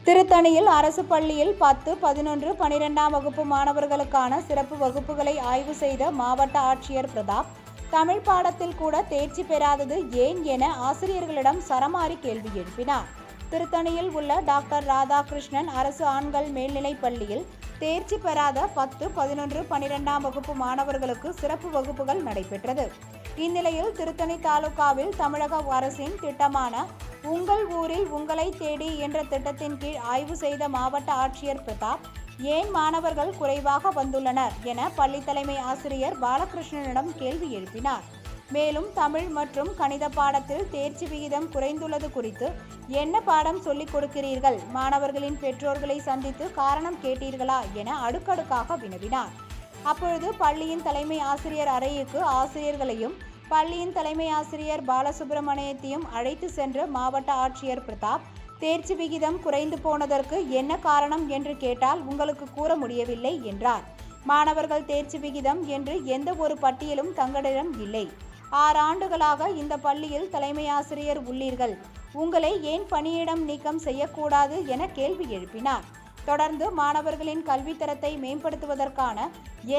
திருத்தணியில் அரசு பள்ளியில் 10, 11, 12ஆம் வகுப்பு மாணவர்களுக்கான சிறப்பு வகுப்புகளை ஆய்வு செய்த மாவட்ட ஆட்சியர் பிரதாப், தமிழ் பாடத்தில் கூட தேர்ச்சி பெறாதது ஏன் என ஆசிரியர்களிடம் சரமாரி கேள்வி எழுப்பினார். திருத்தணியில் உள்ள டாக்டர் ராதாகிருஷ்ணன் அரசு ஆண்கள் மேல்நிலைப் பள்ளியில் தேர்ச்சி பெறாத 10, 11, 12ஆம் வகுப்பு மாணவர்களுக்கு சிறப்பு வகுப்புகள் நடைபெற்றது. இந்நிலையில் திருத்தணி தாலுகாவில் தமிழக அரசின் திட்டமான உங்கள் ஊரில் உங்களை தேடி என்ற திட்டத்தின் கீழ் ஆய்வு செய்த மாவட்ட ஆட்சியர் பிரதாப், ஏன் மாணவர்கள் குறைவாக வந்துள்ளனர் என பள்ளி தலைமை ஆசிரியர் பாலகிருஷ்ணனிடம் கேள்வி எழுப்பினார். மேலும் தமிழ் மற்றும் கணித பாடத்தில் தேர்ச்சி விகிதம் குறைந்துள்ளது குறித்து என்ன பாடம் சொல்லிக் கொடுக்கிறீர்கள், மாணவர்களின் பெற்றோர்களை சந்தித்து காரணம் கேட்டீர்களா என அடுக்கடுக்காக வினவினார். அப்பொழுது பள்ளியின் தலைமை ஆசிரியர் அறைக்கு ஆசிரியர்களையும் பள்ளியின் தலைமை ஆசிரியர் பாலசுப்ரமணியத்தையும் அழைத்து சென்று மாவட்ட ஆட்சியர் பிரதாப், தேர்ச்சி விகிதம் குறைந்து போனதற்கு என்ன காரணம் என்று கேட்டால் உங்களுக்கு கூற முடியவில்லை என்றார். மாணவர்கள் தேர்ச்சி விகிதம் என்று எந்த ஒரு பட்டியலும் தங்களிடம் இல்லை. 6 ஆண்டுகளாக இந்த பள்ளியில் தலைமை ஆசிரியர் உள்ளீர்கள், உங்களை ஏன் பணியிடம் நீக்கம் செய்யக்கூடாது என கேள்வி எழுப்பினார். தொடர்ந்து மாணவர்களின் கல்வித்தரத்தை மேம்படுத்துவதற்கான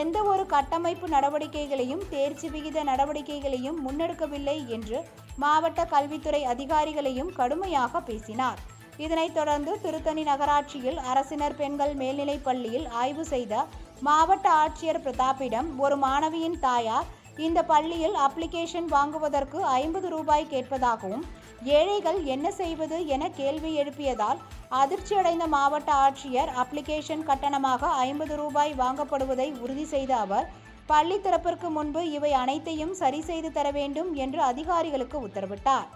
எந்த ஒரு கட்டமைப்பு நடவடிக்கைகளையும் தேர்ச்சி விகித நடவடிக்கைகளையும் முன்னெடுக்கவில்லை என்று மாவட்ட கல்வித்துறை அதிகாரிகளையும் கடுமையாக பேசினார். இதனைத் தொடர்ந்து திருத்தணி நகராட்சியில் அரசினர் பெண்கள் மேல்நிலைப் பள்ளியில் ஆய்வு செய்த மாவட்ட ஆட்சியர் பிரதாப்பிடம் ஒரு மாணவியின் தாயார் இந்த பள்ளியில் அப்ளிகேஷன் வாங்குவதற்கு 50 ரூபாய் கேட்பதாகவும் ஏழைகள் என்ன செய்வது என கேள்வி எழுப்பியதால் அதிர்ச்சியடைந்த மாவட்ட ஆட்சியர் அப்ளிகேஷன் கட்டணமாக 50 ரூபாய் வாங்கப்படுவதை உறுதி செய்த அவர், பள்ளி திறப்பிற்கு முன்பு இவை அனைத்தையும் சரி செய்து தர வேண்டும் என்று அதிகாரிகளுக்கு உத்தரவிட்டார்.